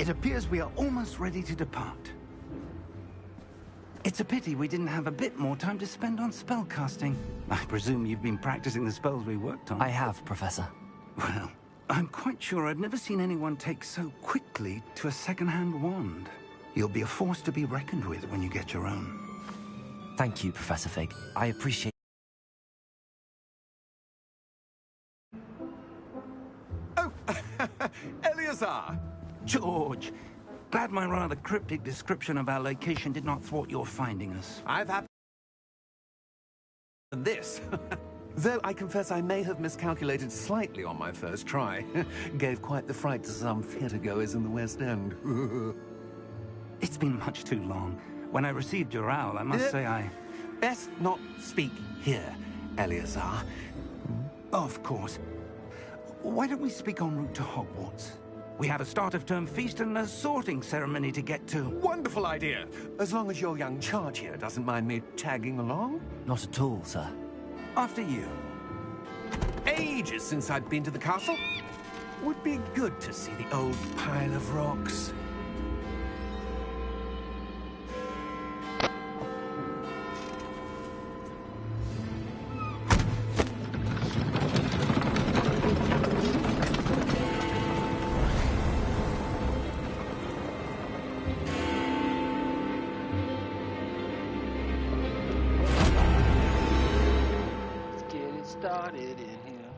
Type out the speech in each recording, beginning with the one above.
It appears we are almost ready to depart. It's a pity we didn't have a bit more time to spend on spellcasting. I presume you've been practicing the spells we worked on. I have, Professor. Well, I'm quite sure I've never seen anyone take so quickly to a second-hand wand. You'll be a force to be reckoned with when you get your own. Thank you, Professor Fig. I appreciate... Oh, Eleazar! George! Glad my rather cryptic description of our location did not thwart your finding us. I've had this. Though I confess I may have miscalculated slightly on my first try. Gave quite the fright to some theatre-goers in the West End. It's been much too long. When I received your owl, I must say I... Best not speak here, Eleazar. Of course. Why don't we speak en route to Hogwarts? We have a start-of-term feast and a sorting ceremony to get to. Wonderful idea! As long as your young charge here doesn't mind me tagging along. Not at all, sir. After you. Ages since I'd been to the castle. Would be good to see the old pile of rocks. Started in here.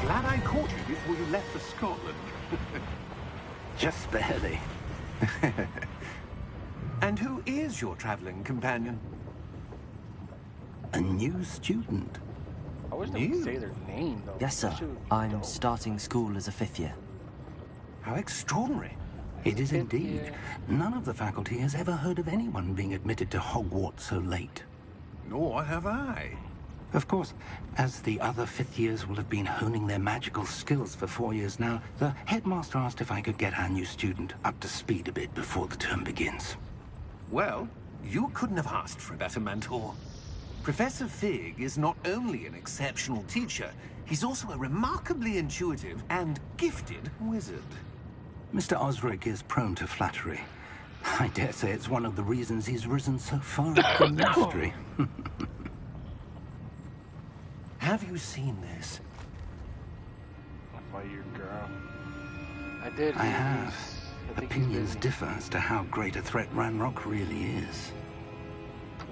Glad I caught you before you left for Scotland. Just barely. And who is your traveling companion? A new student. I wish they would say their name, though. Yes, sir. I'm starting school as a 5th year. How extraordinary. It is indeed. None of the faculty has ever heard of anyone being admitted to Hogwarts so late. Nor have I. Of course, as the other 5th years will have been honing their magical skills for 4 years now, the headmaster asked if I could get our new student up to speed a bit before the term begins. Well, you couldn't have asked for a better mentor. Professor Fig is not only an exceptional teacher, he's also a remarkably intuitive and gifted wizard. Mr. Osric is prone to flattery. I dare say it's one of the reasons he's risen so far up the ministry. Have you seen this? By your girl. I did. I have. Opinions differ as to how great a threat Ranrock really is.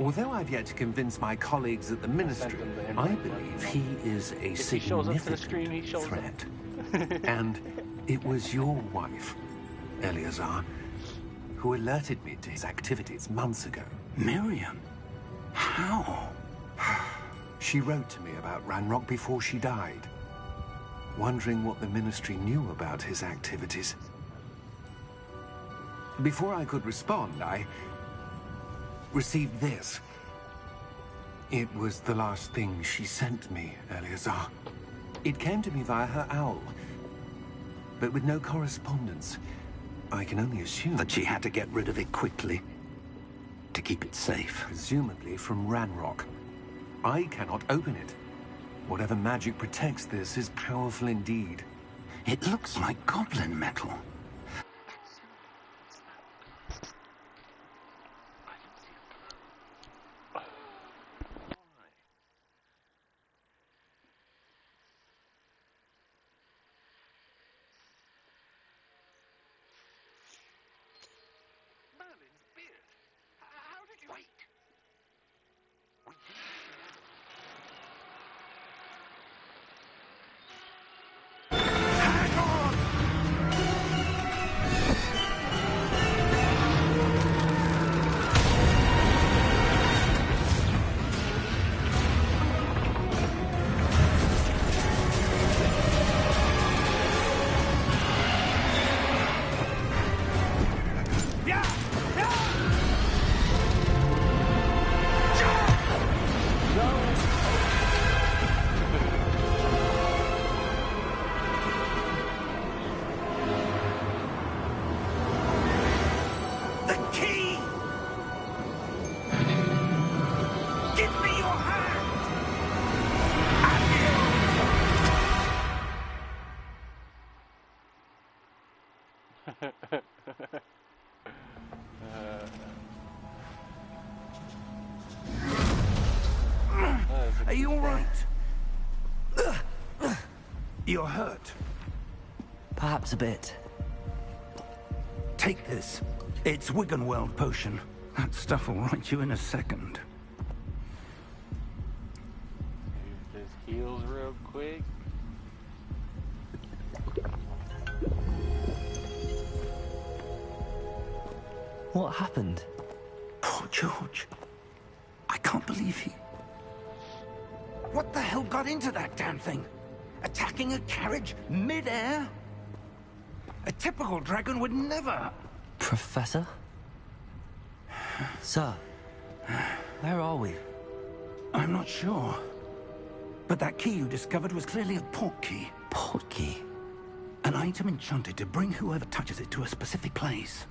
Although I've yet to convince my colleagues at the Ministry, I believe he is a significant threat. And it was your wife, Eleazar, who alerted me to his activities months ago. Miriam? How? She wrote to me about Ranrock before she died, wondering what the Ministry knew about his activities. Before I could respond, I received this. It was the last thing she sent me, Eleazar. It came to me via her owl, but with no correspondence. I can only assume that she had to get rid of it quickly to keep it safe. Presumably from Ranrock. I cannot open it. Whatever magic protects this is powerful indeed. It looks like goblin metal. Merlin's beard. How did you... Wait. Hang on! Are you all right? You're hurt. Perhaps a bit. Take this. It's Wiggenweld potion. That stuff will right you in a second. Use this heals real quick. What happened? Poor George. I can't believe he... What the hell got into that damn thing? Attacking a carriage mid-air? A typical dragon would never... Professor? Sir, where are we? I'm not sure. But that key you discovered was clearly a port key. Port key? An item enchanted to bring whoever touches it to a specific place.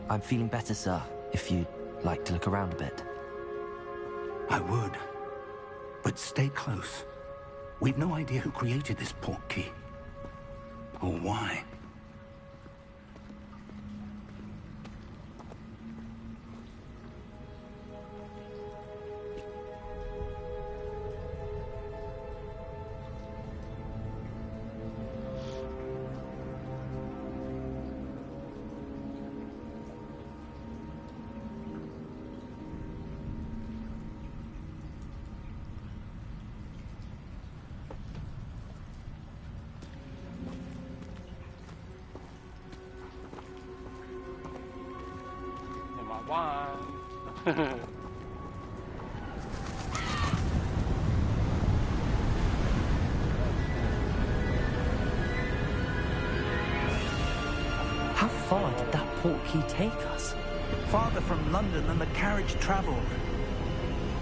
I'm feeling better, sir, if you'd like to look around a bit. I would. But stay close. We've no idea who created this port key. Or why. How far did that port key take us? Farther from London than the carriage travelled.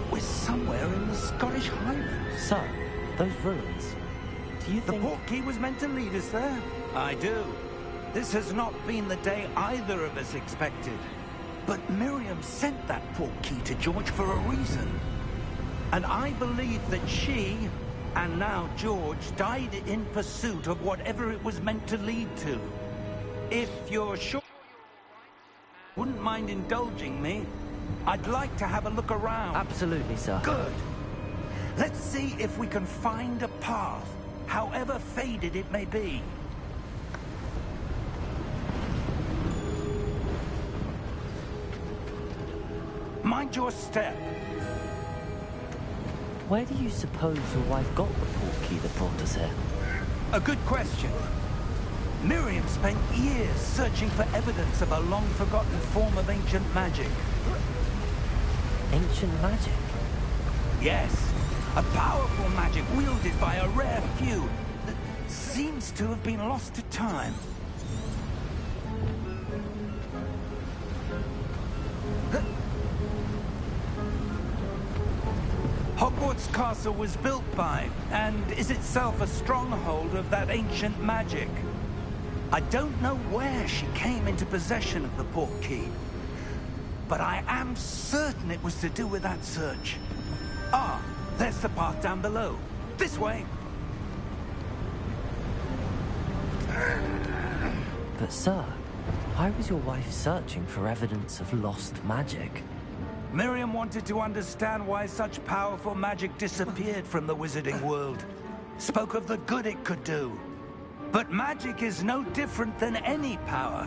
We're somewhere in the Scottish Highlands. Sir, those ruins. Do you think... The port key was meant to lead us there? I do. This has not been the day either of us expected. But Miriam sent that port key to George for a reason. And I believe that she, and now George, died in pursuit of whatever it was meant to lead to. If you're sure you wouldn't mind indulging me, I'd like to have a look around. Absolutely, sir. Good. Let's see if we can find a path, however faded it may be. Mind your step. Where do you suppose your wife got the port key that brought us here? A good question. Miriam spent years searching for evidence of a long-forgotten form of ancient magic. Ancient magic? Yes, a powerful magic wielded by a rare few that seems to have been lost to time. Hogwarts Castle was built by, and is itself a stronghold of that ancient magic. I don't know where she came into possession of the port key, but I am certain it was to do with that search. Ah, there's the path down below. This way. But sir, why was your wife searching for evidence of lost magic? Miriam wanted to understand why such powerful magic disappeared from the wizarding world. Spoke of the good it could do. But magic is no different than any power.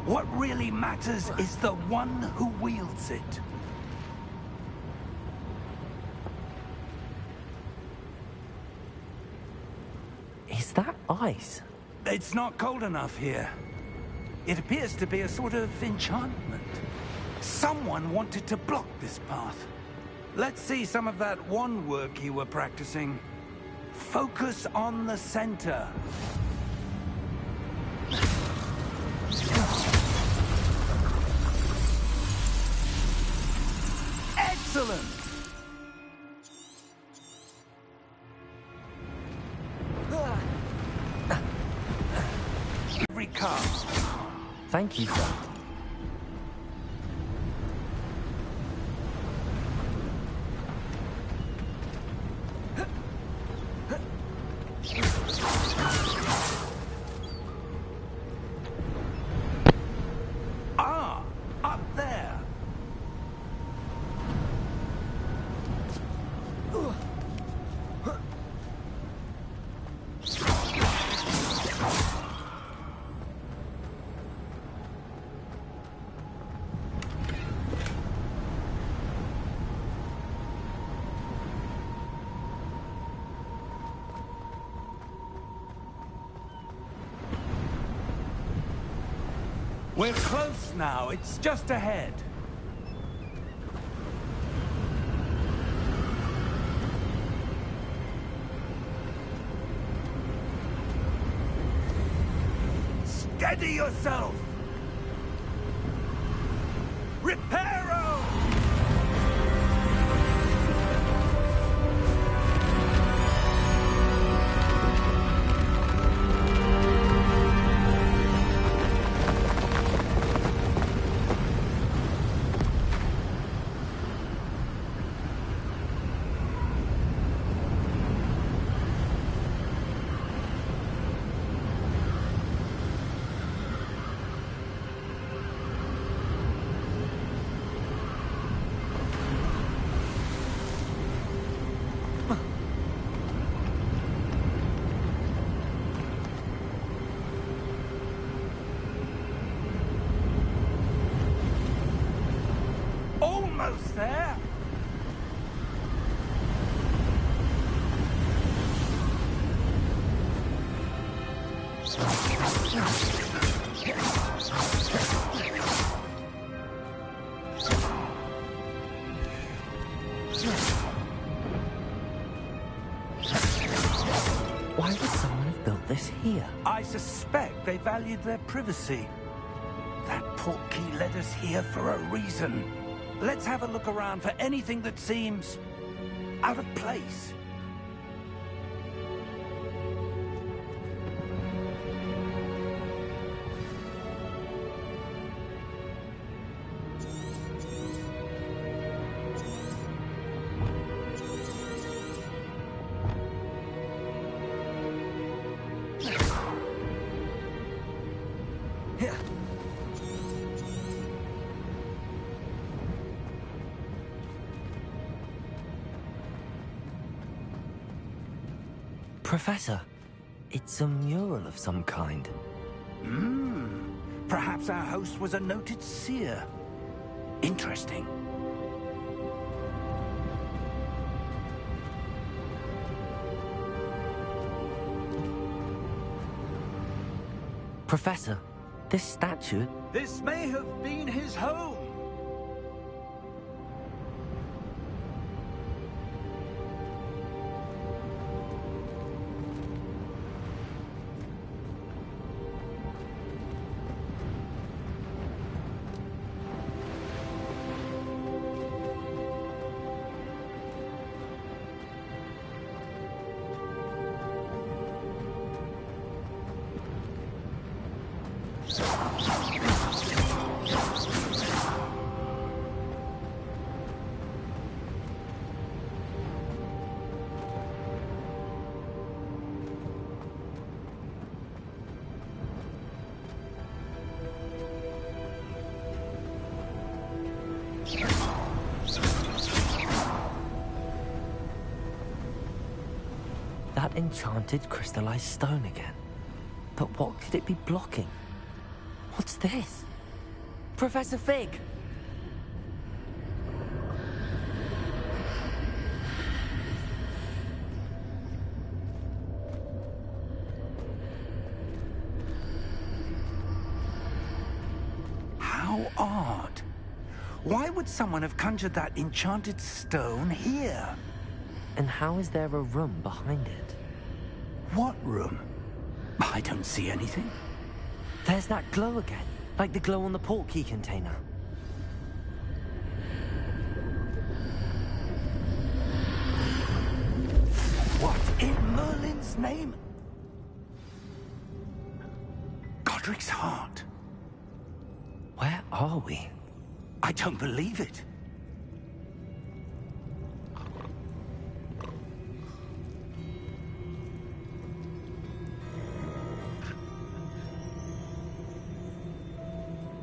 What really matters is the one who wields it. Is that ice? It's not cold enough here. It appears to be a sort of enchantment. Someone wanted to block this path. Let's see some of that wand work you were practicing. Focus on the center. Excellent! Every cast. Thank you, sir. Ah, up there. We're close now. It's just ahead. Steady yourself! Reparo! Almost there. Why would someone have built this here? I suspect they valued their privacy. That portkey led us here for a reason. Let's have a look around for anything that seems out of place. Here. Professor, it's a mural of some kind. Perhaps our host was a noted seer. Interesting. Professor, this statue... This may have been his home. That enchanted crystallized stone again. But what could it be blocking? What's this? Professor Fig! How odd. Why would someone have conjured that enchanted stone here? And how is there a room behind it? What room? I don't see anything. There's that glow again, like the glow on the portkey container. What in Merlin's name? Godric's heart. Where are we? I don't believe it.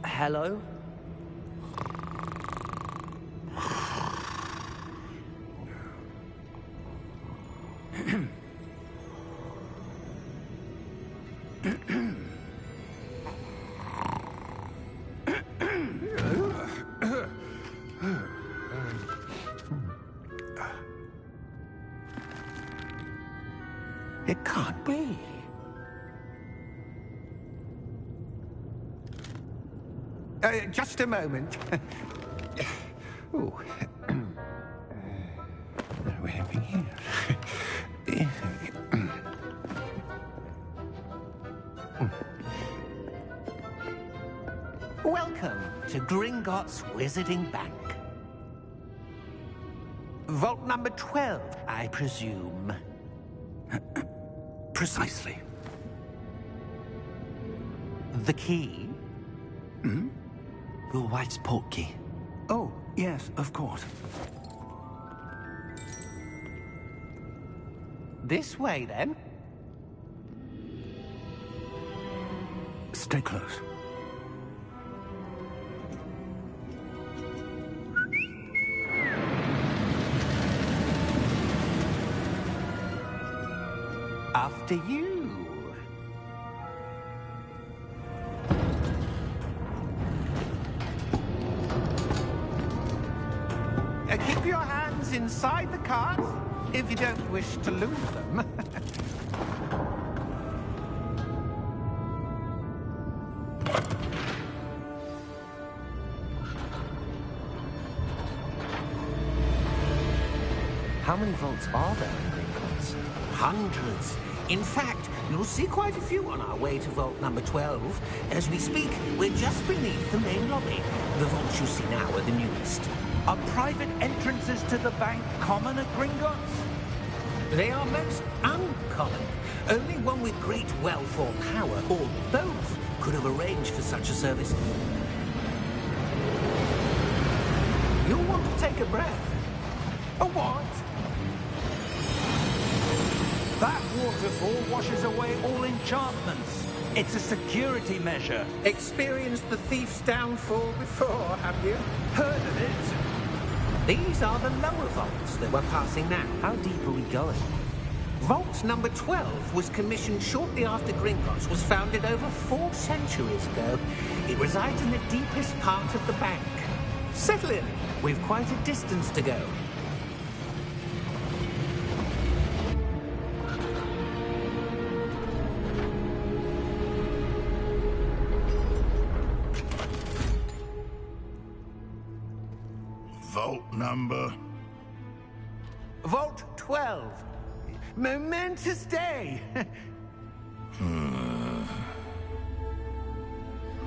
Hello? It can't be. Just a moment. Oh. We're having here. Welcome to Gringotts Wizarding Bank. Vault number 12, I presume. Precisely. The key? Your wife's portkey. Oh, yes, of course. This way, then. Stay close. After you. Keep your hands inside the cart if you don't wish to lose them. How many vaults are there in Gringotts? Hundreds. In fact, you'll see quite a few on our way to vault number 12. As we speak, we're just beneath the main lobby. The vaults you see now are the newest. Are private entrances to the bank common at Gringotts? They are most uncommon. Only one with great wealth or power, or both, could have arranged for such a service. You'll want to take a breath. A what? That waterfall washes away all enchantments. It's a security measure. Experienced the thief's downfall before, have you? Heard of it? These are the lower vaults that we're passing now. How deep are we going? Vault number 12 was commissioned shortly after Gringotts was founded over 4 centuries ago. It resides in the deepest part of the bank. Settle in. We've quite a distance to go. Vault number? Vault 12. Momentous day.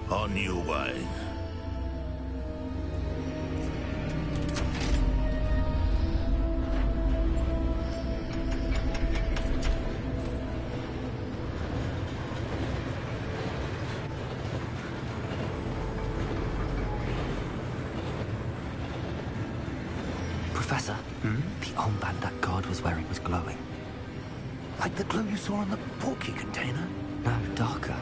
On your way. Professor, the armband that guard was wearing was glowing. Like the glow you saw on the portkey container? No, darker.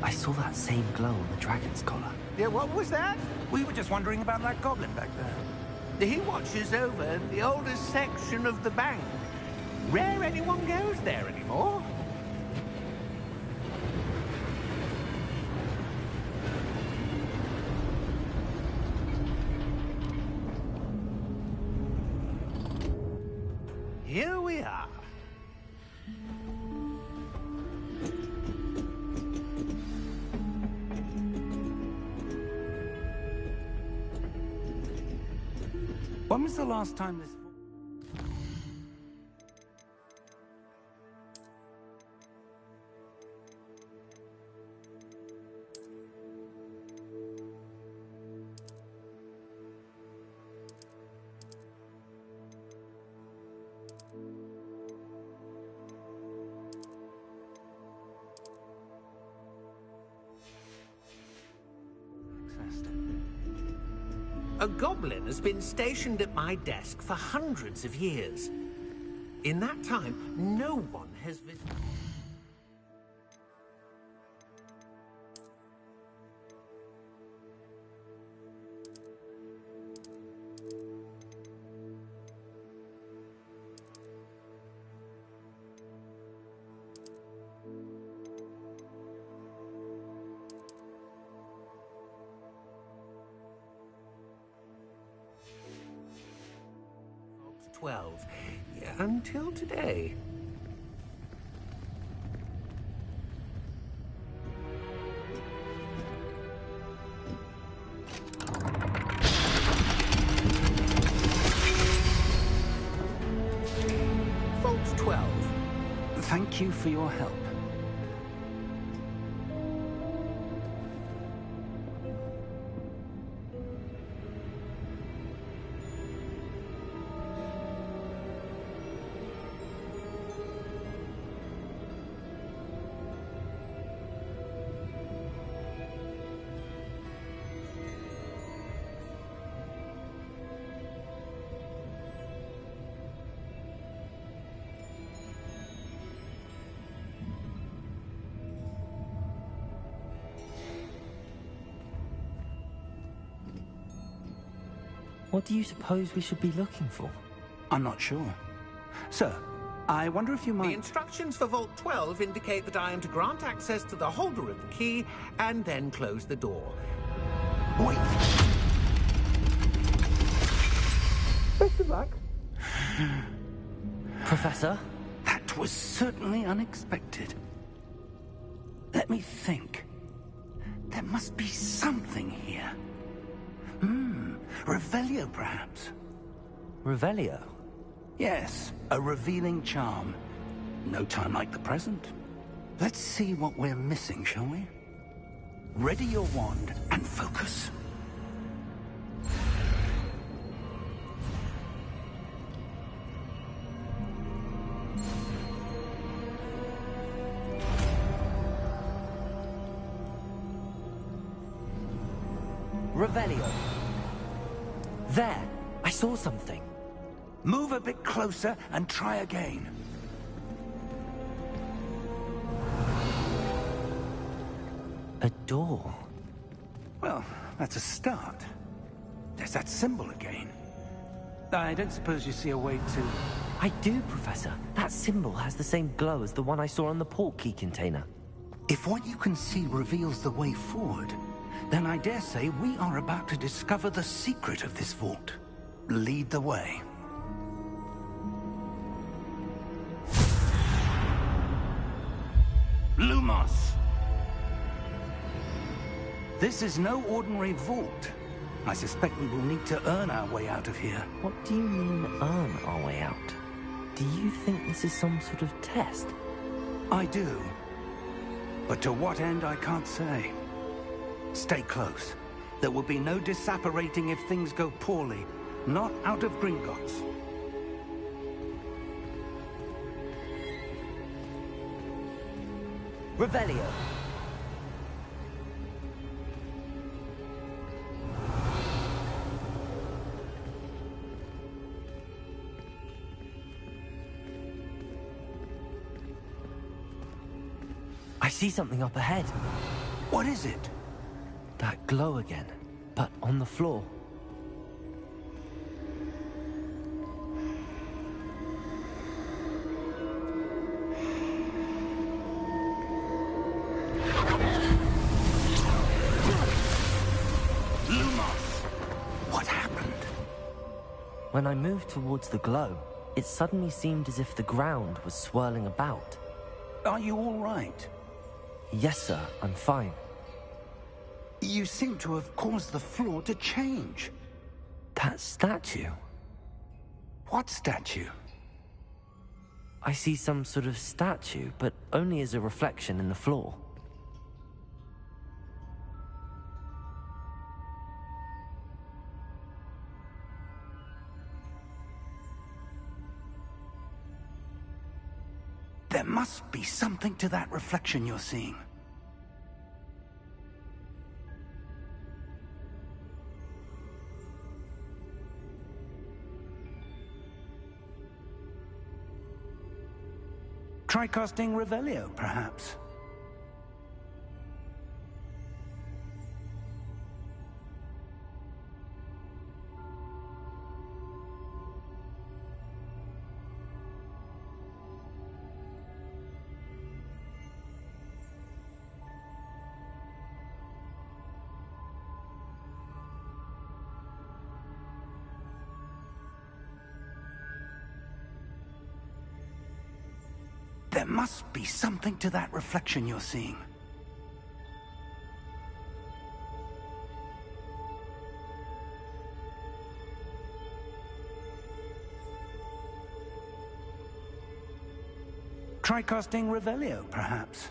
I saw that same glow on the dragon's collar. Yeah, what was that? We were just wondering about that goblin back there. He watches over the oldest section of the bank. Rare anyone goes there anymore. Here we are. When was the last time this... A goblin has been stationed at my desk for hundreds of years. In that time, no one has visited. Until today. Thank you for your help. What do you suppose we should be looking for? I'm not sure. Sir, I wonder if you The might... instructions for Vault 12 indicate that I am to grant access to the holder of the key and then close the door. Wait! Best of luck. Professor? That was certainly unexpected. Let me think. There must be something here. Revelio, perhaps? Revelio? Yes, a revealing charm. No time like the present. Let's see what we're missing, shall we? Ready your wand and focus. Revelio. There! I saw something. Move a bit closer and try again. A door. Well, that's a start. There's that symbol again. I don't suppose you see a way to... I do, Professor. That symbol has the same glow as the one I saw on the port key container. If what you can see reveals the way forward, then I dare say we are about to discover the secret of this vault. Lead the way. Lumos! This is no ordinary vault. I suspect we will need to earn our way out of here. What do you mean, earn our way out? Do you think this is some sort of test? I do. But to what end, I can't say. Stay close. There will be no disapparating if things go poorly. Not out of Gringotts. Revelio. I see something up ahead. What is it? That glow again, but on the floor. Lumos! What happened? When I moved towards the glow, it suddenly seemed as if the ground was swirling about. Are you all right? Yes, sir, I'm fine. You seem to have caused the floor to change. That statue. What statue? I see some sort of statue, but only as a reflection in the floor. There must be something to that reflection you're seeing. Try casting Revelio, perhaps. There must be something to that reflection you're seeing. Try casting Revelio, perhaps.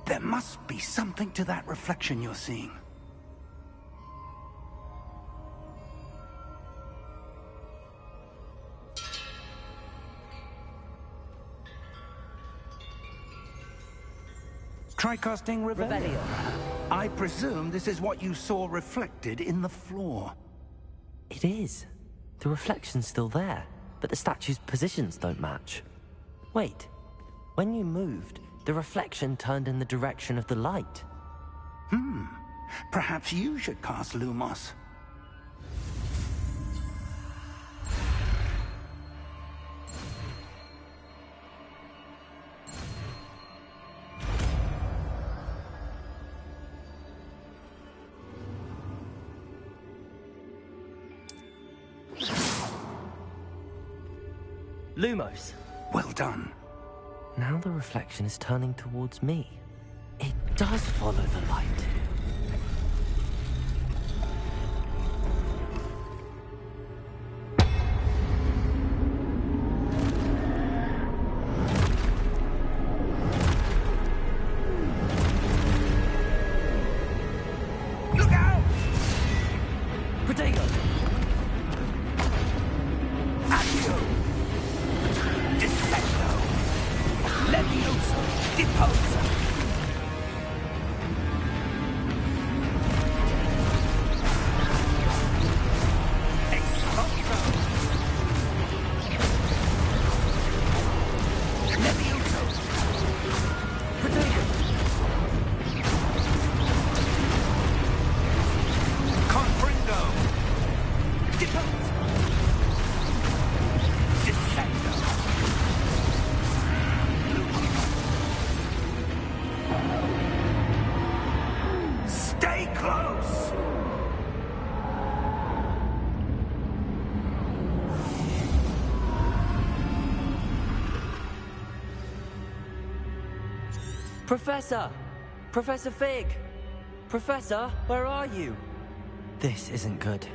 There must be something to that reflection you're seeing. Try casting Revelio. I presume this is what you saw reflected in the floor. It is. The reflection's still there, but the statue's positions don't match. Wait, when you moved, the reflection turned in the direction of the light. Perhaps you should cast Lumos. Lumos! Well done. Now the reflection is turning towards me. It does follow the light. Look out! Protego! Accio! Descendo! Levioso! Deposa! Expulso! Levioso! Protego! Confringo! Deposa! Descendo! Stay close! Professor! Professor Fig! Professor, where are you? This isn't good.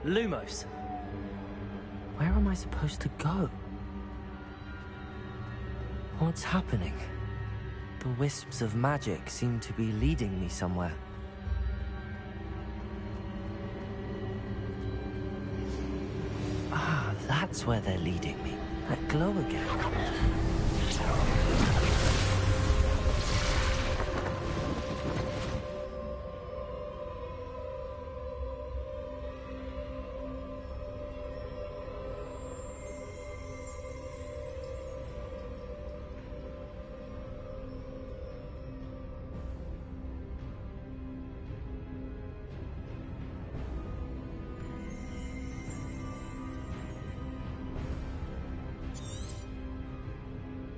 Lumos! Where am I supposed to go? What's happening? The wisps of magic seem to be leading me somewhere. Ah, that's where they're leading me. That glow again.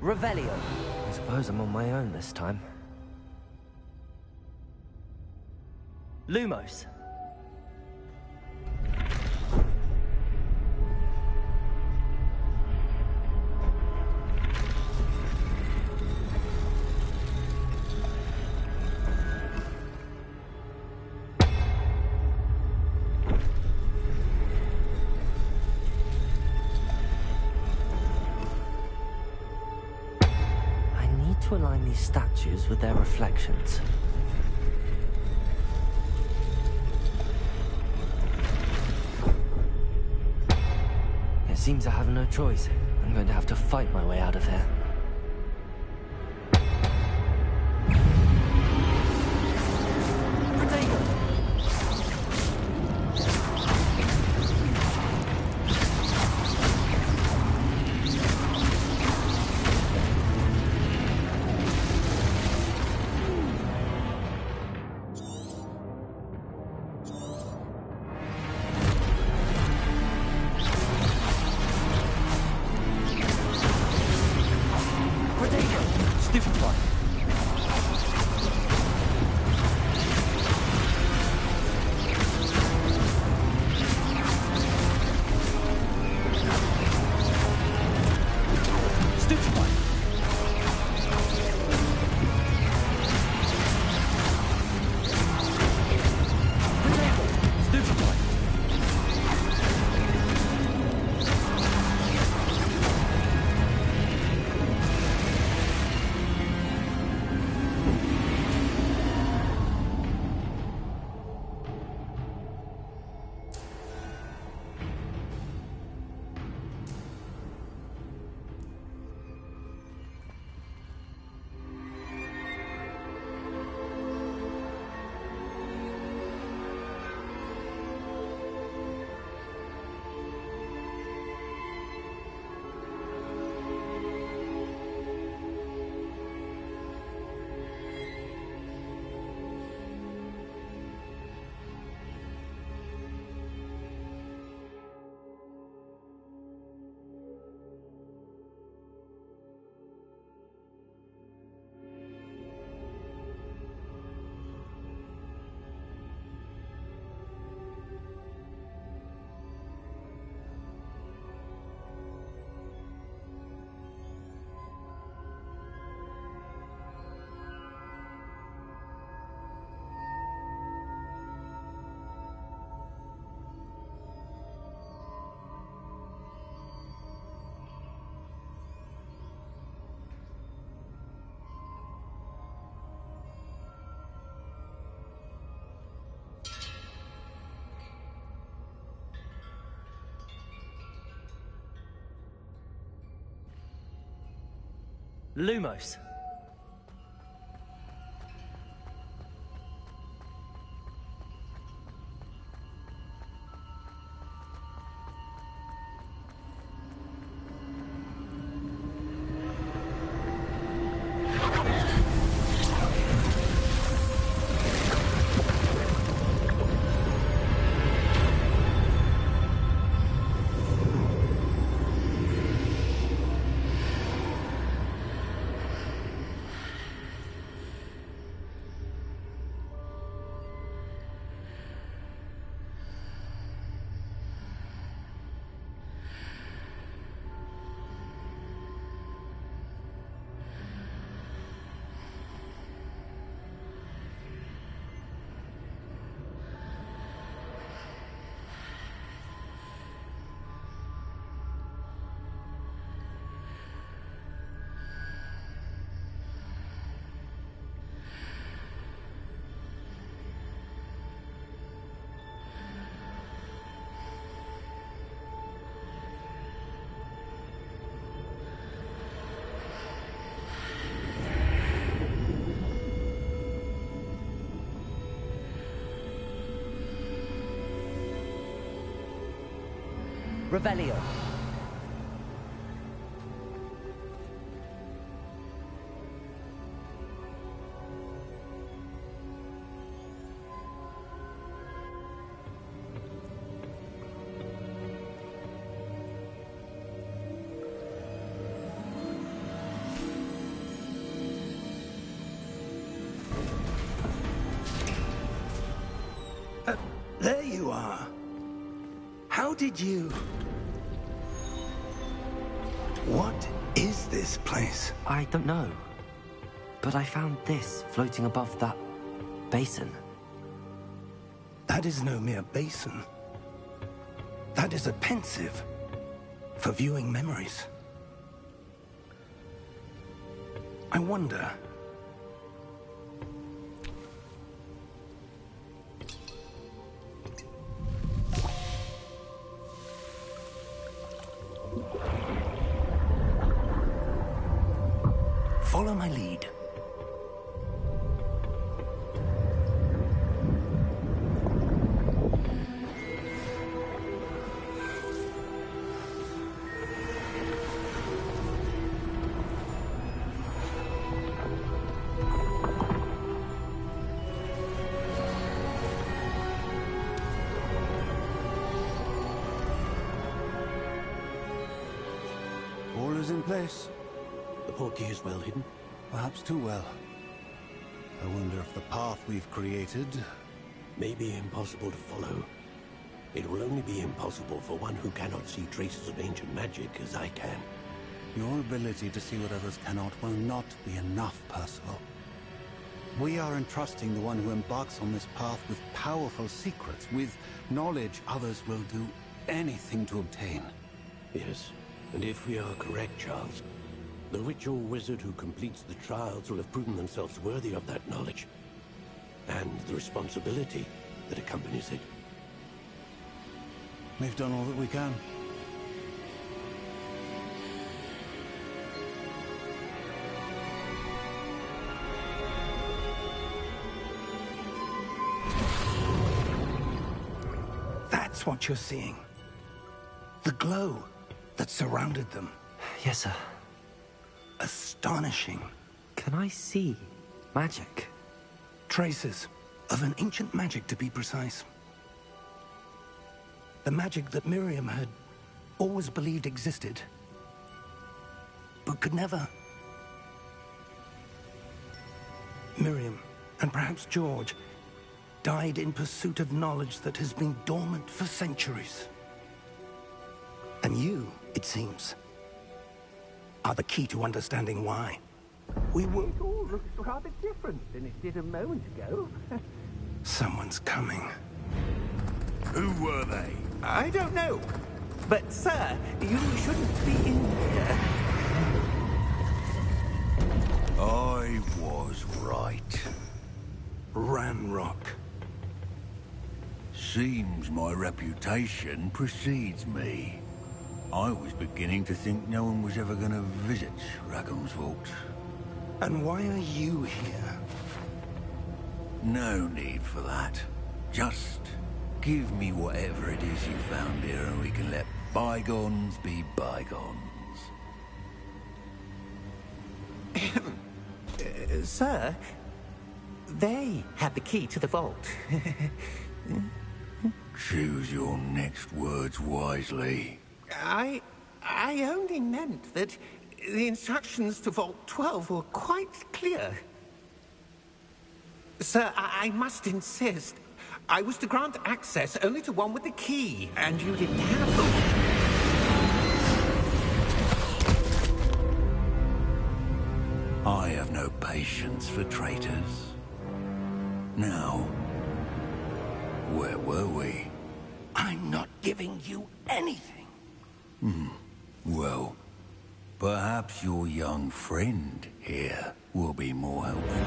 Revelio. I suppose I'm on my own this time. Lumos. To align these statues with their reflections. It seems I have no choice. I'm going to have to fight my way out of here. Lumos. Revelio. There you are. How did you... What is this place? I don't know. But I found this floating above that basin. That is no mere basin. That is a pensive for viewing memories. I wonder... Follow my lead. All is in place. The portkey is well hidden. Perhaps too well. I wonder if the path we've created... May be impossible to follow. It will only be impossible for one who cannot see traces of ancient magic as I can. Your ability to see what others cannot will not be enough, Percival. We are entrusting the one who embarks on this path with powerful secrets, with knowledge others will do anything to obtain. Yes, and if we are correct, Charles, the witch or wizard who completes the trials will have proven themselves worthy of that knowledge, and the responsibility that accompanies it. We've done all that we can. That's what you're seeing. The glow that surrounded them. Yes, sir. Astonishing. Can I see magic? Traces of an ancient magic, to be precise. The magic that Miriam had always believed existed, but could never. Miriam, and perhaps George, died in pursuit of knowledge that has been dormant for centuries. And you, it seems, are the key to understanding why. We will... It all looks rather different than it did a moment ago. Someone's coming. Who were they? I don't know. But, sir, you shouldn't be in here. I was right. Ranrock. Seems my reputation precedes me. I was beginning to think no one was ever going to visit Rackham's Vault. And why are you here? No need for that. Just give me whatever it is you found here and we can let bygones be bygones. Sir, they had the key to the vault. Choose your next words wisely. I only meant that the instructions to Vault 12 were quite clear. Sir, I must insist. I was to grant access only to one with the key, and you didn't have them. I have no patience for traitors. Now, where were we? I'm not giving you anything. Well, perhaps your young friend here will be more helpful.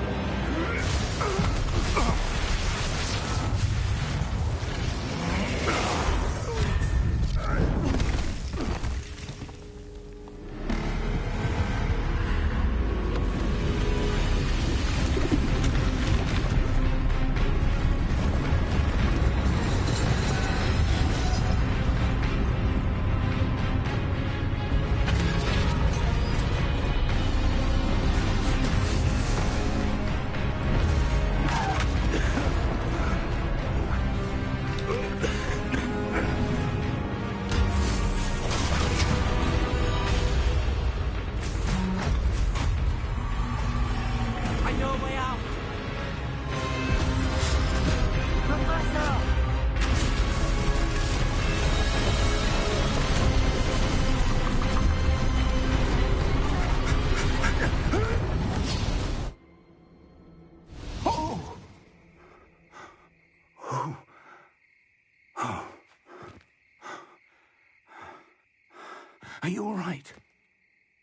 Are you all right?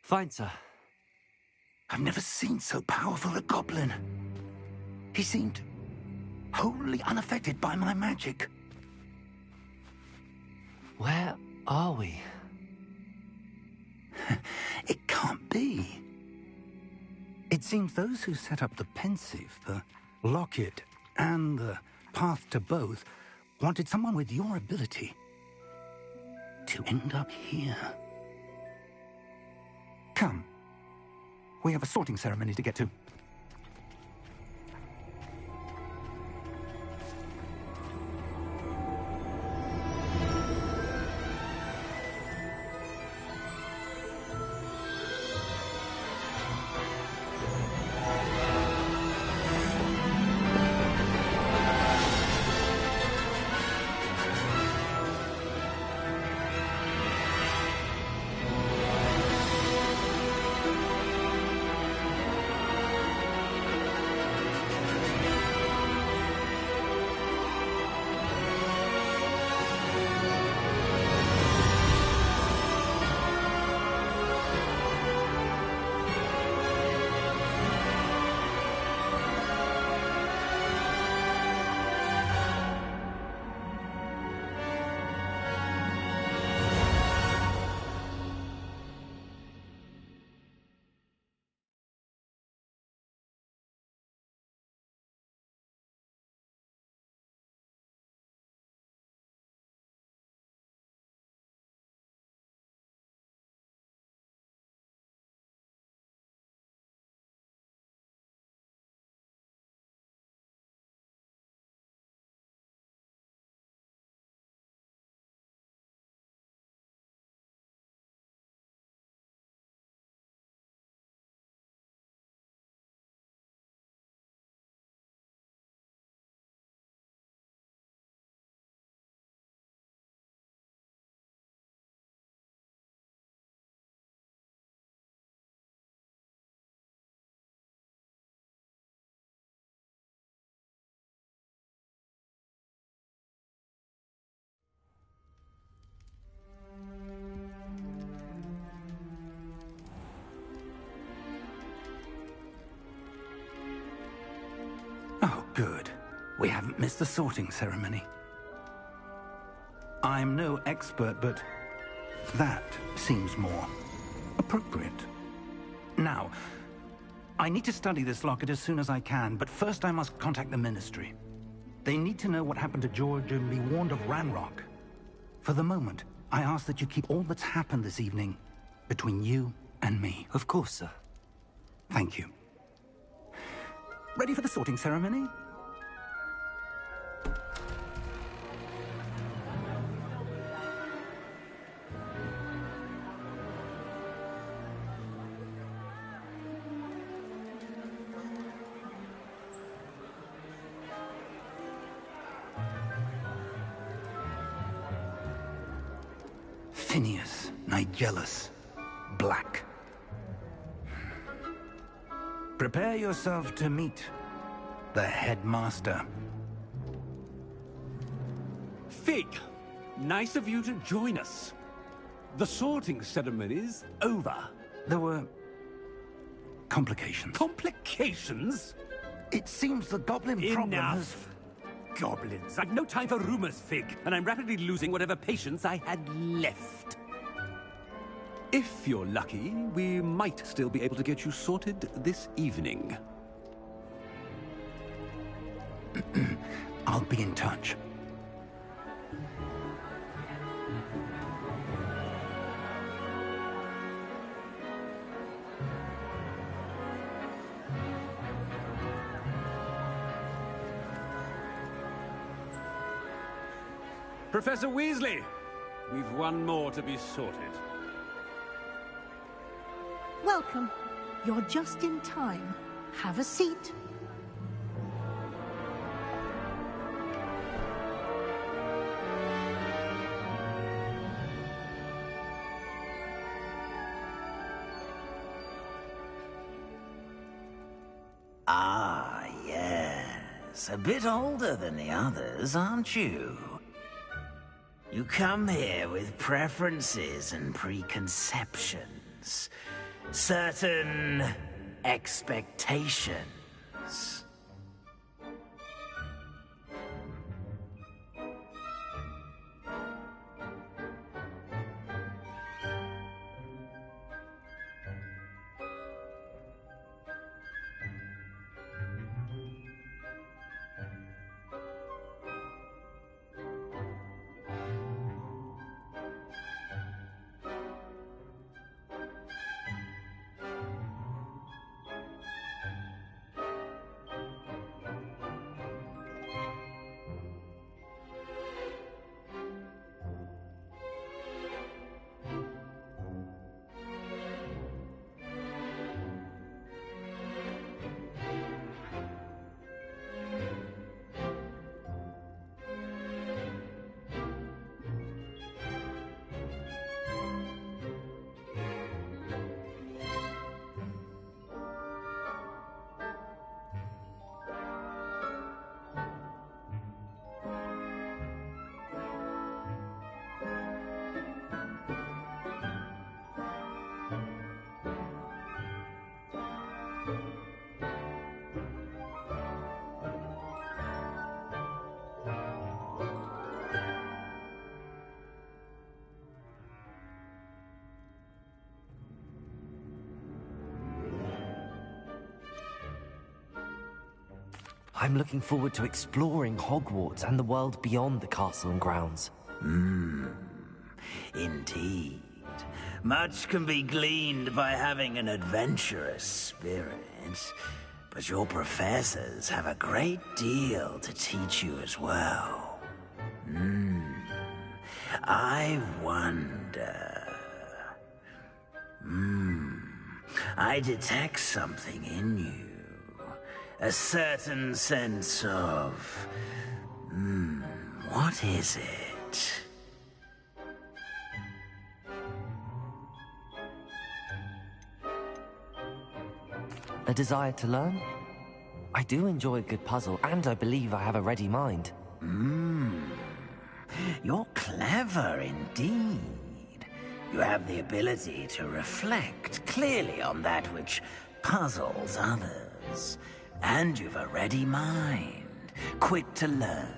Fine, sir. I've never seen so powerful a goblin. He seemed wholly unaffected by my magic. Where are we? It can't be. It seems those who set up the pensive, the locket, and the path to both wanted someone with your ability to end up here. Come. We have a sorting ceremony to get to. Oh, good. We haven't missed the sorting ceremony. I'm no expert, but that seems more appropriate. Now, I need to study this locket as soon as I can, but first I must contact the Ministry. They need to know what happened to George and be warned of Ranrock. For the moment, I ask that you keep all that's happened this evening between you and me. Of course, sir. Thank you. Ready for the sorting ceremony? Phineas, Nigellus, Black. Prepare yourself to meet the headmaster. Fig, nice of you to join us. The sorting ceremony's over. There were complications. Complications? It seems the goblin problem has... Enough. Goblins. I've no time for rumors, Fig, and I'm rapidly losing whatever patience I had left. If you're lucky, we might still be able to get you sorted this evening. I'll be in touch. Professor Weasley, we've one more to be sorted. Welcome. You're just in time. Have a seat. Ah, yes. A bit older than the others, aren't you? You come here with preferences and preconceptions. Certain expectations. I'm looking forward to exploring Hogwarts and the world beyond the castle and grounds. Indeed. Much can be gleaned by having an adventurous spirit, but your professors have a great deal to teach you as well. I wonder... I detect something in you. A certain sense of... what is it? A desire to learn? I do enjoy a good puzzle, and I believe I have a ready mind. You're clever indeed. You have the ability to reflect clearly on that which puzzles others. And you've a ready mind, quick to learn.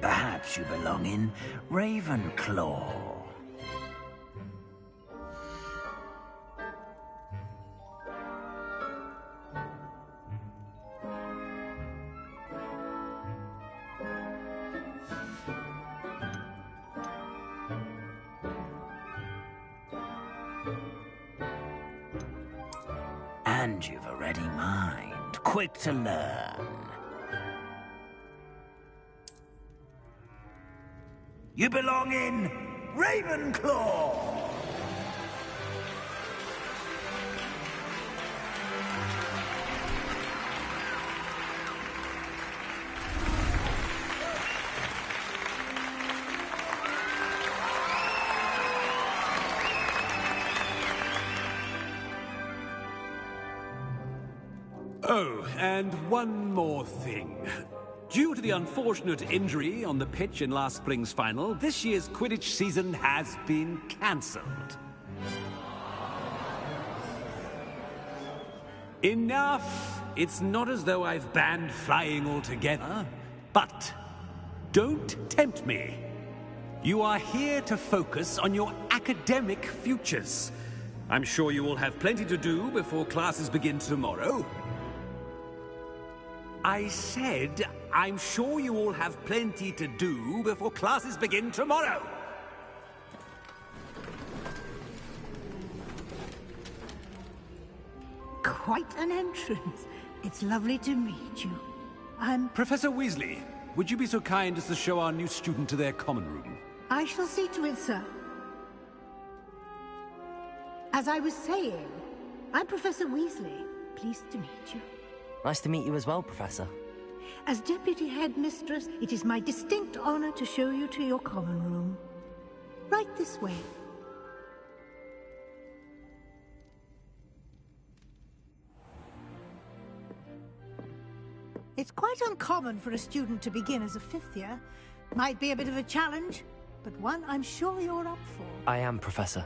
Perhaps you belong in Ravenclaw. And you've a ready mind, quick to learn. You belong in Ravenclaw! Oh, and one more thing. Due to the unfortunate injury on the pitch in last spring's final, this year's Quidditch season has been cancelled. Enough! It's not as though I've banned flying altogether, but don't tempt me. You are here to focus on your academic futures. I'm sure you will have plenty to do before classes begin tomorrow. I said, I'm sure you all have plenty to do before classes begin tomorrow. Quite an entrance. It's lovely to meet you. Professor Weasley, would you be so kind as to show our new student to their common room? I shall see to it, sir. As I was saying, I'm Professor Weasley. Pleased to meet you. Nice to meet you as well, Professor. As Deputy Headmistress, it is my distinct honor to show you to your common room. Right this way. It's quite uncommon for a student to begin as a fifth year. Might be a bit of a challenge, but one I'm sure you're up for. I am, Professor.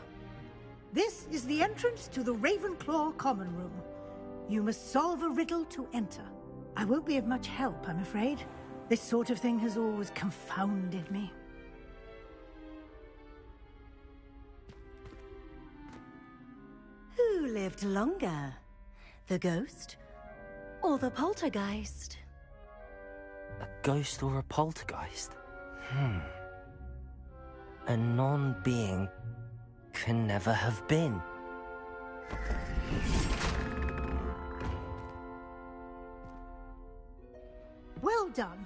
This is the entrance to the Ravenclaw common room. You must solve a riddle to enter. I won't be of much help, I'm afraid. This sort of thing has always confounded me. Who lived longer? The ghost or the poltergeist? A ghost or a poltergeist? A non-being can never have been. Well done.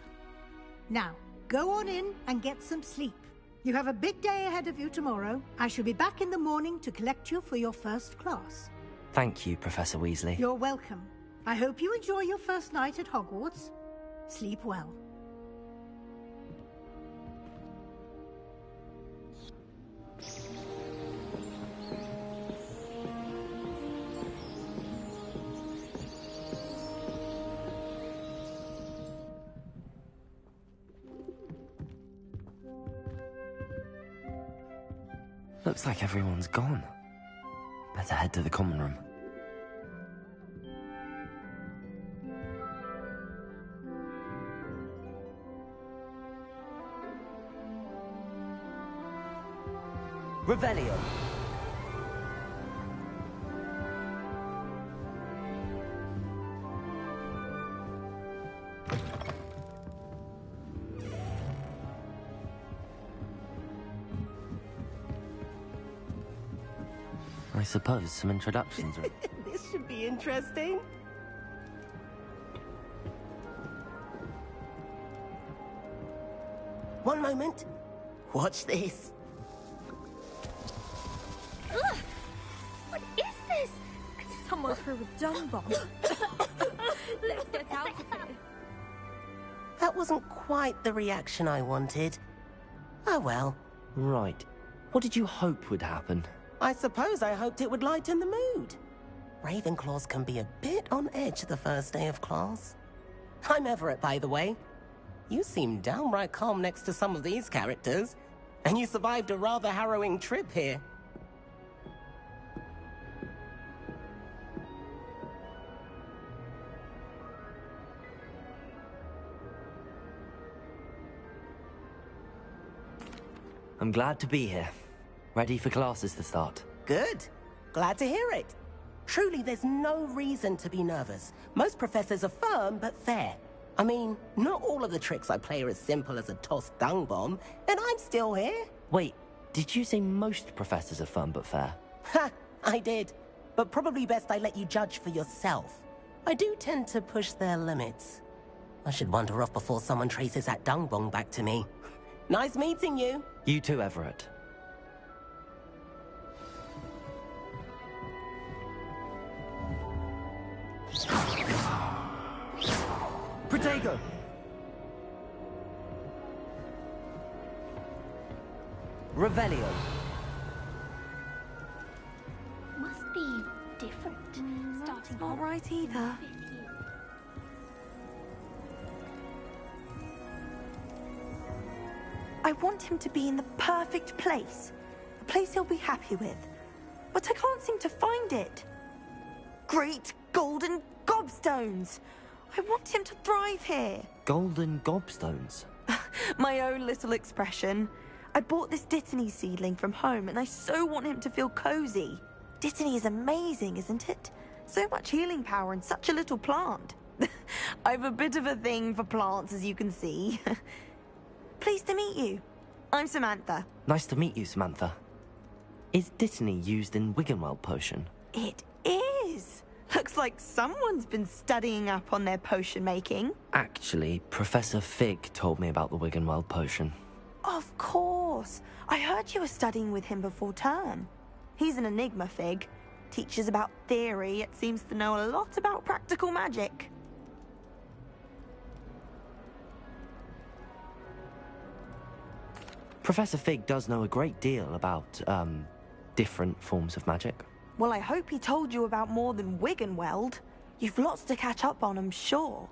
Now, go on in and get some sleep. You have a big day ahead of you tomorrow. I shall be back in the morning to collect you for your first class. Thank you, Professor Weasley. You're welcome. I hope you enjoy your first night at Hogwarts. Sleep well. Looks like everyone's gone. Better head to the common room. Revelio. I suppose some introductions are... This should be interesting. One moment. Watch this. Ugh! What is this? Someone threw a dung bomb. Let's get out of here. That wasn't quite the reaction I wanted. Oh well. Right. What did you hope would happen? I suppose I hoped it would lighten the mood. Ravenclaws can be a bit on edge the first day of class. I'm Everett, by the way. You seem downright calm next to some of these characters, and you survived a rather harrowing trip here. I'm glad to be here. Ready for classes to start. Good. Glad to hear it. Truly, there's no reason to be nervous. Most professors are firm but fair. I mean, not all of the tricks I play are as simple as a tossed dung bomb, and I'm still here. Wait, did you say most professors are firm but fair? Ha! I did. But probably best I let you judge for yourself. I do tend to push their limits. I should wander off before someone traces that dung bomb back to me. Nice meeting you. You too, Everett. Protego! Revelio. Must be different. Starting not right either. I want him to be in the perfect place. A place he'll be happy with. But I can't seem to find it. Great golden gobstones! I want him to thrive here. Golden gobstones? My own little expression. I bought this Dittany seedling from home and I so want him to feel cozy. Dittany is amazing, isn't it? So much healing power in such a little plant. I've a bit of a thing for plants, as you can see. Pleased to meet you. I'm Samantha. Nice to meet you, Samantha. Is Dittany used in Wiggenweld potion? It is. Looks like someone's been studying up on their potion making. Actually, Professor Fig told me about the Wiggenweld potion. Of course. I heard you were studying with him before term. He's an enigma, Fig. Teaches about theory, yet seems to know a lot about practical magic. Professor Fig does know a great deal about, different forms of magic. Well, I hope he told you about more than Wiggenweld. You've lots to catch up on, I'm sure.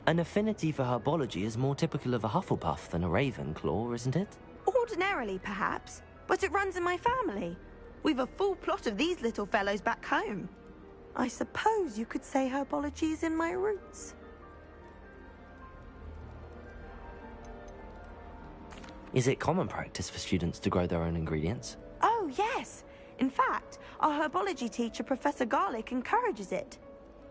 An affinity for herbology is more typical of a Hufflepuff than a Ravenclaw, isn't it? Ordinarily, perhaps, but it runs in my family. We've a full plot of these little fellows back home. I suppose you could say herbology is in my roots. Is it common practice for students to grow their own ingredients? Oh, yes. In fact, our herbology teacher, Professor Garlick, encourages it.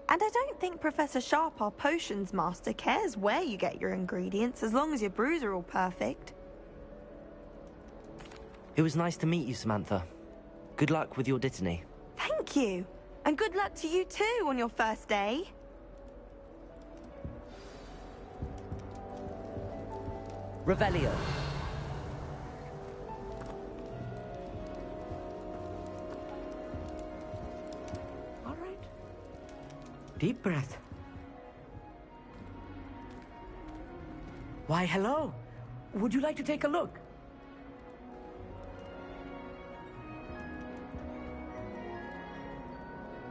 And I don't think Professor Sharp, our potions master, cares where you get your ingredients, as long as your brews are all perfect. It was nice to meet you, Samantha. Good luck with your Dittany. Thank you. And good luck to you too on your first day. Revelio. All right. Deep breath. Why, hello. Would you like to take a look?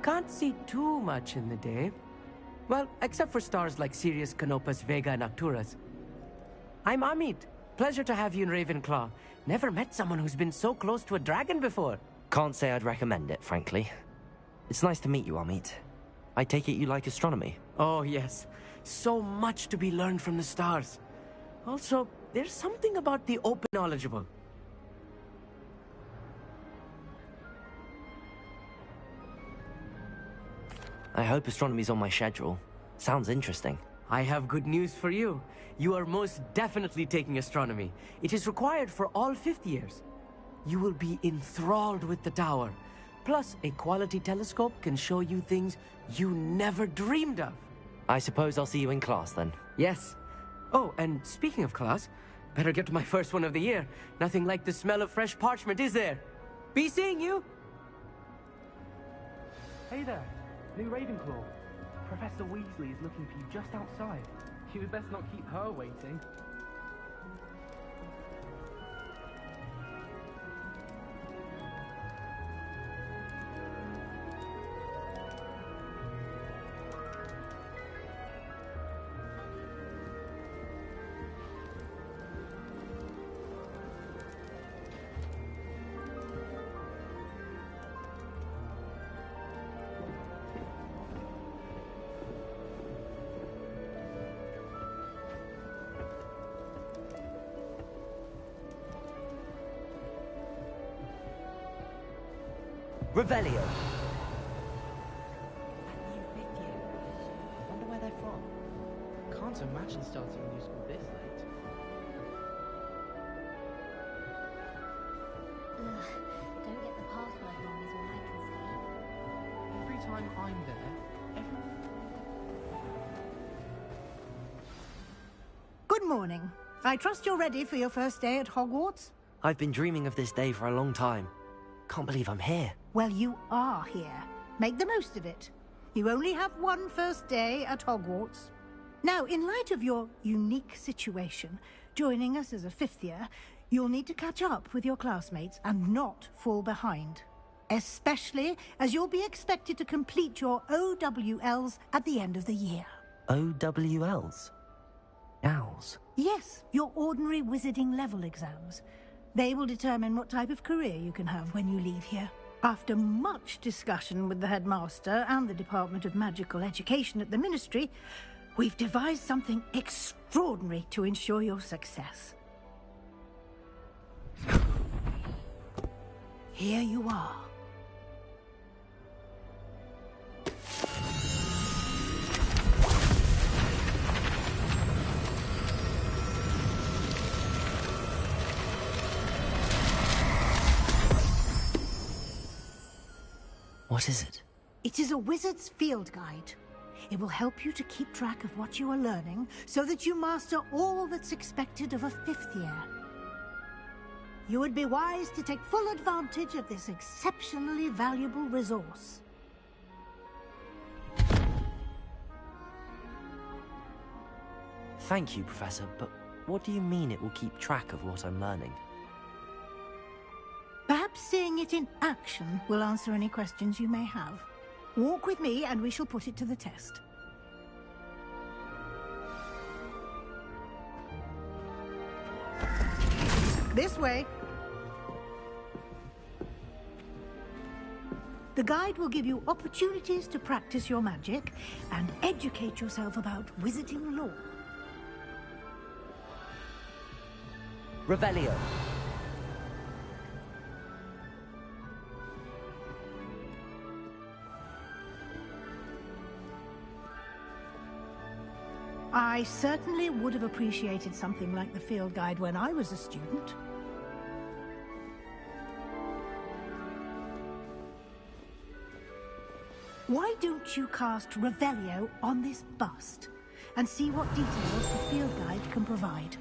Can't see too much in the day. Well, except for stars like Sirius, Canopus, Vega, and Arcturus. I'm Amit. Pleasure to have you in Ravenclaw. Never met someone who's been so close to a dragon before. Can't say I'd recommend it, frankly. It's nice to meet you, Amit. I take it you like astronomy? Oh, yes. So much to be learned from the stars. Also, there's something about the open knowledgeable. I hope astronomy's on my schedule. Sounds interesting. I have good news for you. You are most definitely taking astronomy. It is required for all 5th years. You will be enthralled with the tower. Plus, a quality telescope can show you things you never dreamed of. I suppose I'll see you in class then. Yes. Oh, and speaking of class, better get to my first one of the year. Nothing like the smell of fresh parchment, is there? Be seeing you! Hey there, new Ravenclaw. Professor Weasley is looking for you just outside. You would best not keep her waiting. Revelio. Wonder where they're from. Can't imagine starting a new school this late. Ugh, don't get the password wrong is all I can see. Every time I'm there, Good morning. I trust you're ready for your first day at Hogwarts? I've been dreaming of this day for a long time. Can't believe I'm here. Well, you are here. Make the most of it. You only have one first day at Hogwarts. Now, in light of your unique situation, joining us as a 5th year, you'll need to catch up with your classmates and not fall behind. Especially as you'll be expected to complete your OWLs at the end of the year. OWLs? Owls? Yes, your ordinary wizarding level exams. They will determine what type of career you can have when you leave here. After much discussion with the headmaster and the Department of Magical Education at the Ministry, we've devised something extraordinary to ensure your success. Here you are. What is it? It is a wizard's field guide. It will help you to keep track of what you are learning so that you master all that's expected of a 5th year. You would be wise to take full advantage of this exceptionally valuable resource. Thank you, Professor, but what do you mean it will keep track of what I'm learning? Perhaps seeing it in action will answer any questions you may have. Walk with me and we shall put it to the test. This way. The guide will give you opportunities to practice your magic and educate yourself about wizarding lore. Revelio. I certainly would have appreciated something like the field guide when I was a student. Why don't you cast Revelio on this bust and see what details the field guide can provide?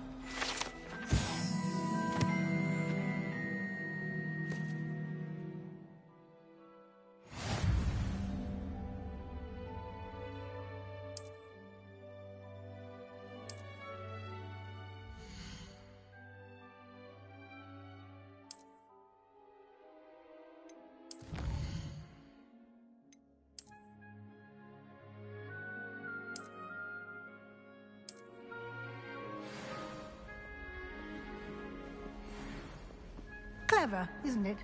Clever, isn't it?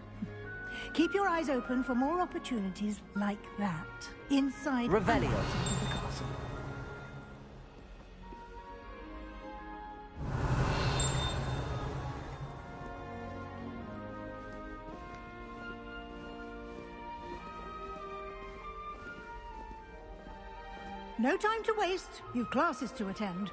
Keep your eyes open for more opportunities like that inside Revelio. and outside of the castle. No time to waste. You've classes to attend.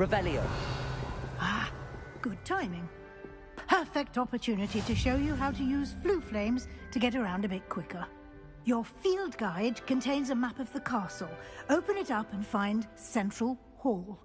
Revelio. Ah, good timing. Perfect opportunity to show you how to use flue flames to get around a bit quicker. Your field guide contains a map of the castle. Open it up and find Central Hall.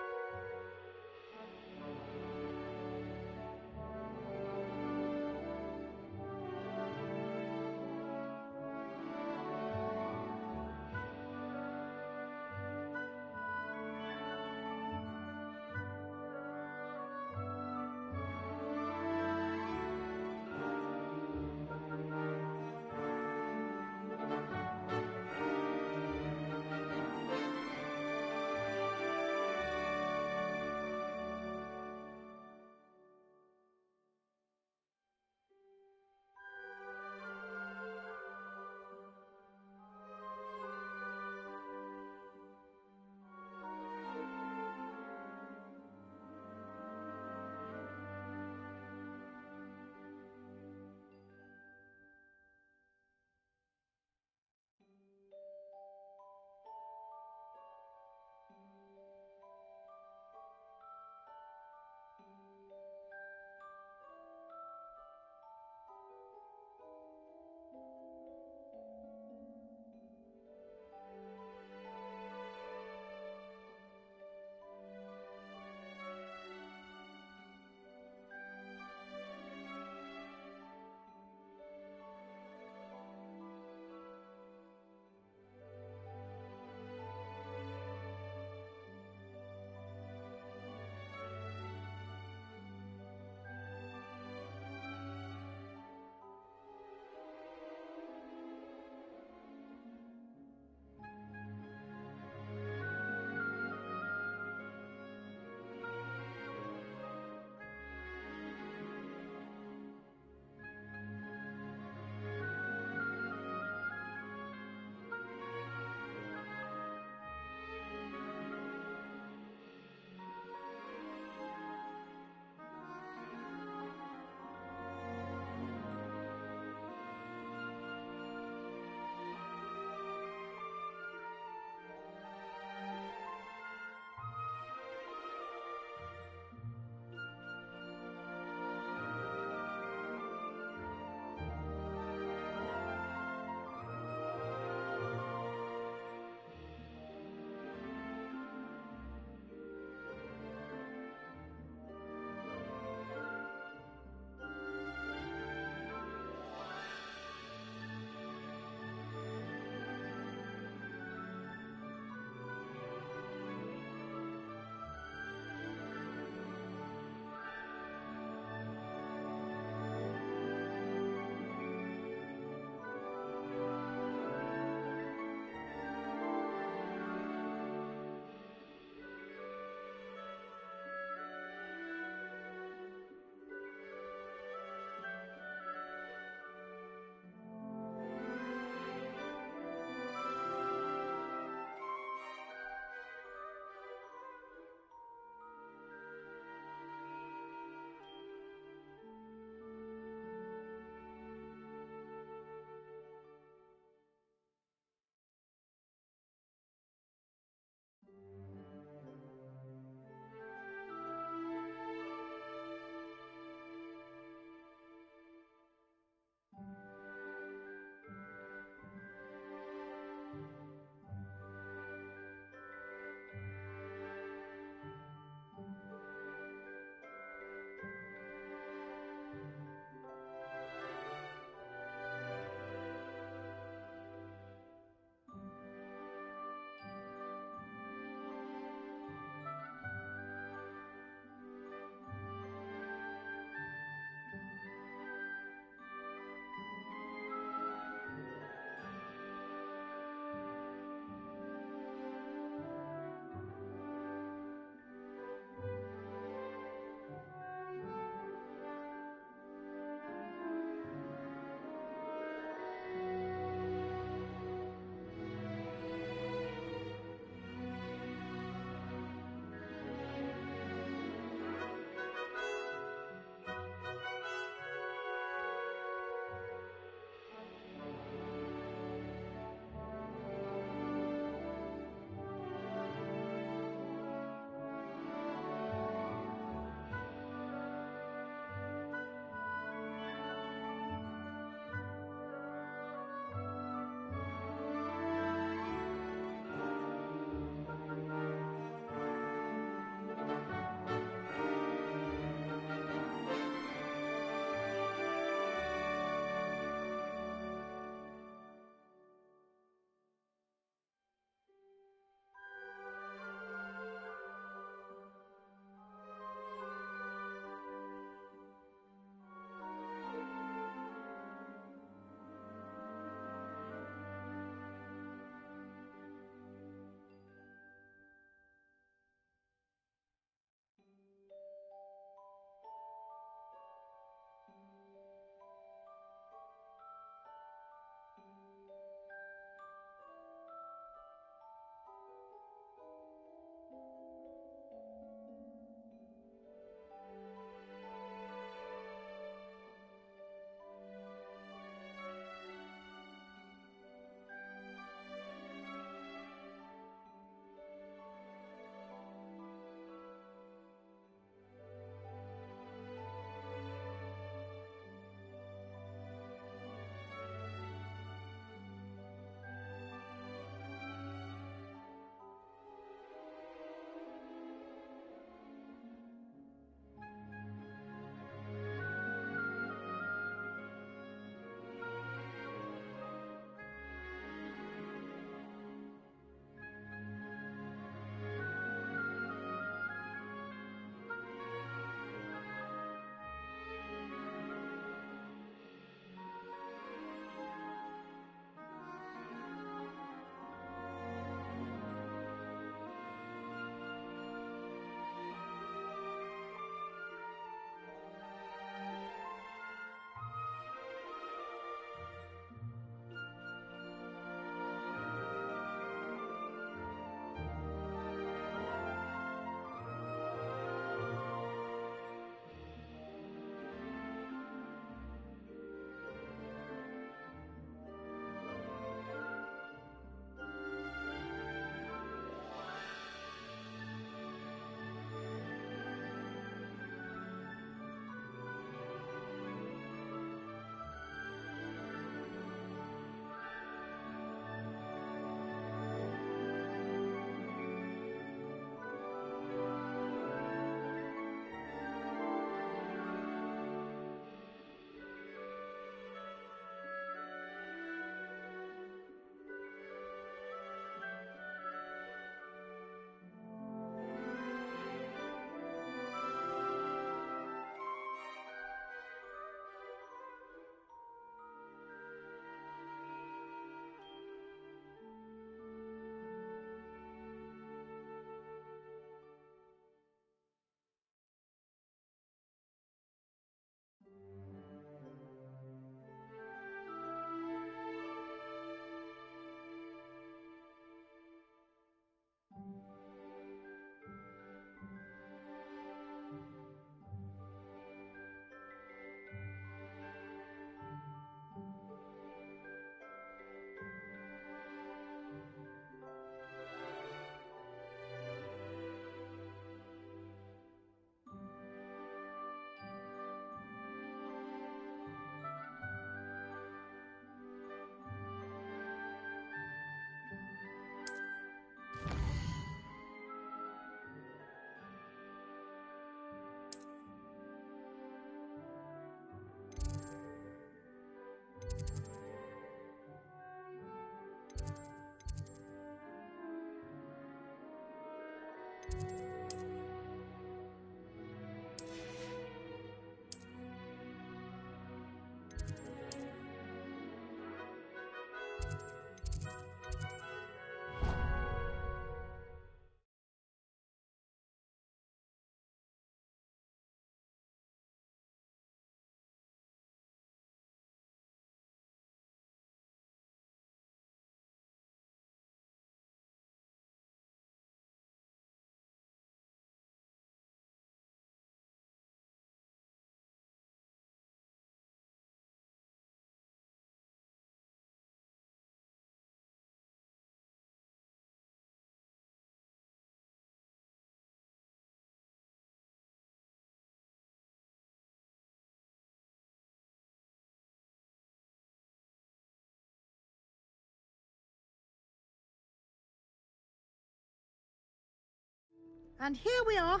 And here we are.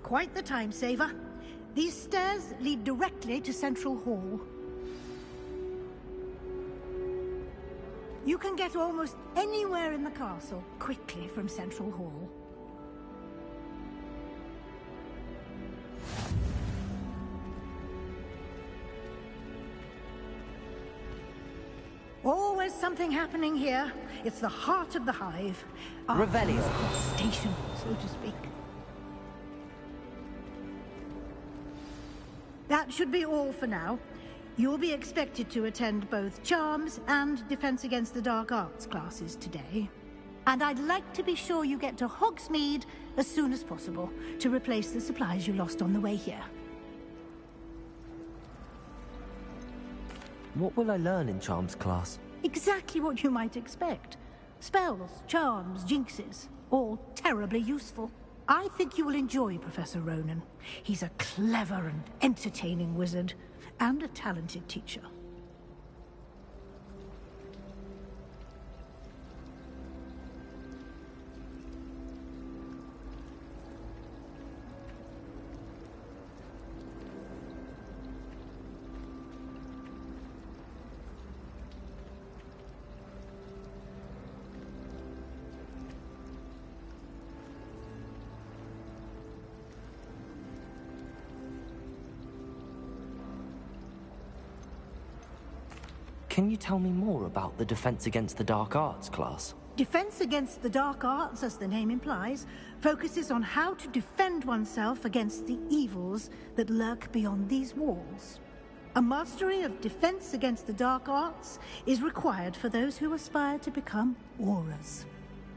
Quite the time saver. These stairs lead directly to Central Hall. You can get almost anywhere in the castle quickly from Central Hall. Always something happening here. It's the heart of the hive. Revelio. Station, so to speak. That should be all for now. You'll be expected to attend both Charms and Defense Against the Dark Arts classes today. And I'd like to be sure you get to Hogsmeade as soon as possible to replace the supplies you lost on the way here. What will I learn in Charms class? Exactly what you might expect. Spells, charms, jinxes, all terribly useful. I think you will enjoy Professor Ronan. He's a clever and entertaining wizard, and a talented teacher. Can you tell me more about the Defense Against the Dark Arts class? Defense Against the Dark Arts, as the name implies, focuses on how to defend oneself against the evils that lurk beyond these walls. A mastery of Defense Against the Dark Arts is required for those who aspire to become Aurors.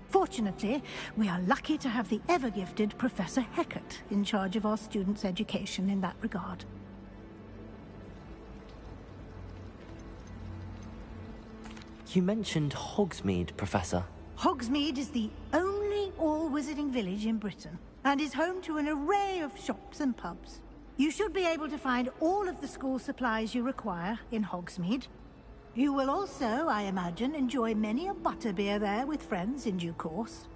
Fortunately, we are lucky to have the ever-gifted Professor Hecat in charge of our students' education in that regard. You mentioned Hogsmeade, Professor. Hogsmeade is the only all-wizarding village in Britain, and is home to an array of shops and pubs. You should be able to find all of the school supplies you require in Hogsmeade. You will also, I imagine, enjoy many a butterbeer there with friends in due course.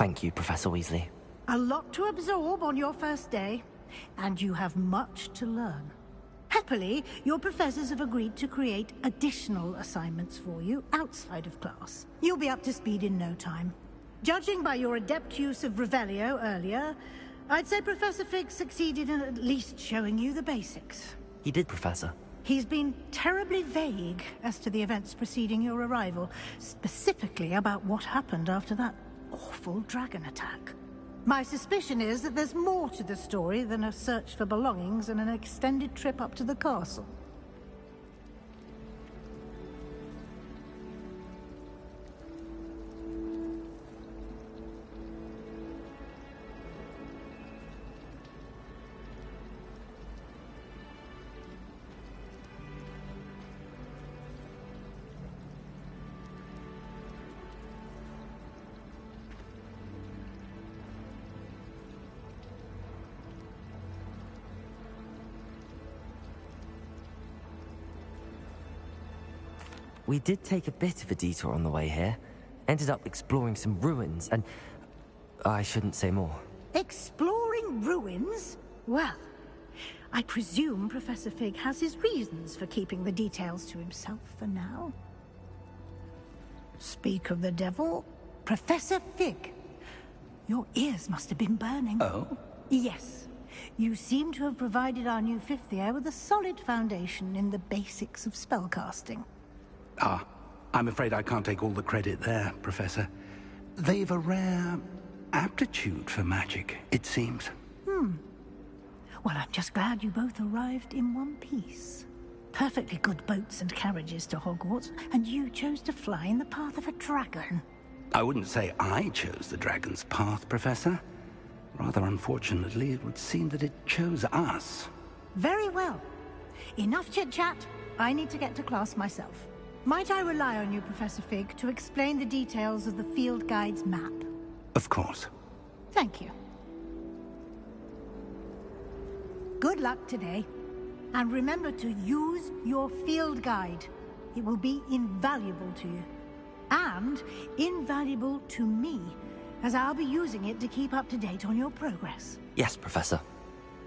Thank you, Professor Weasley. A lot to absorb on your first day, and you have much to learn. Happily, your professors have agreed to create additional assignments for you outside of class. You'll be up to speed in no time. Judging by your adept use of Revelio earlier, I'd say Professor Fig succeeded in at least showing you the basics. He did, Professor. He's been terribly vague as to the events preceding your arrival, specifically about what happened after that awful dragon attack. My suspicion is that there's more to the story than a search for belongings and an extended trip up to the castle. we did take a bit of a detour on the way here. Ended up exploring some ruins, and I shouldn't say more. Exploring ruins? Well, I presume Professor Fig has his reasons for keeping the details to himself for now. Speak of the devil, Professor Fig. Your ears must have been burning. Oh? Yes. You seem to have provided our new fifth year with a solid foundation in the basics of spellcasting. Ah, I'm afraid I can't take all the credit there, Professor. They've a rare aptitude for magic, it seems. Well, I'm just glad you both arrived in one piece. Perfectly good boats and carriages to Hogwarts, and you chose to fly in the path of a dragon. I wouldn't say I chose the dragon's path, Professor. Rather unfortunately, it would seem that it chose us. Very well. Enough chit-chat. I need to get to class myself. Might I rely on you, Professor Fig, to explain the details of the field guide's map? Of course. Thank you. Good luck today. And remember to use your field guide. It will be invaluable to you. And invaluable to me, as I'll be using it to keep up to date on your progress. Yes, Professor.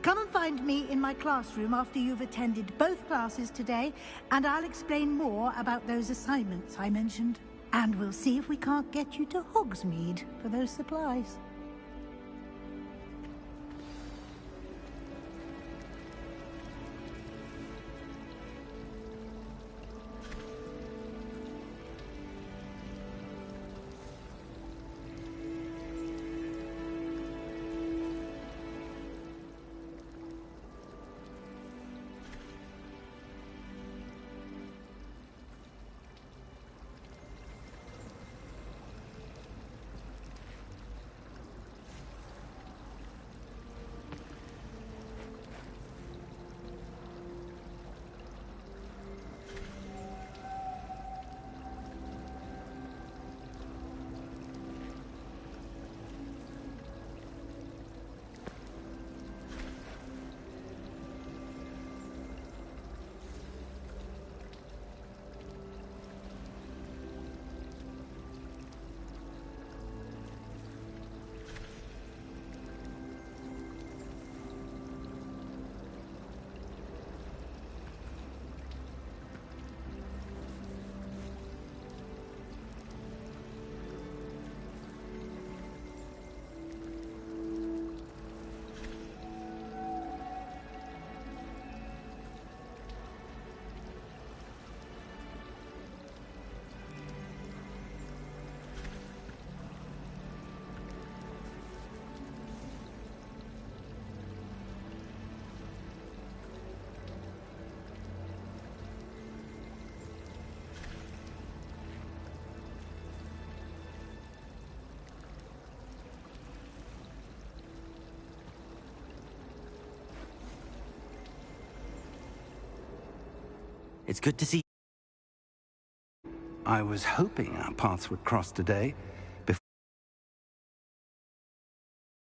Come and find me in my classroom after you've attended both classes today, and I'll explain more about those assignments I mentioned. And we'll see if we can't get you to Hogsmeade for those supplies. It's good to see. I was hoping our paths would cross today.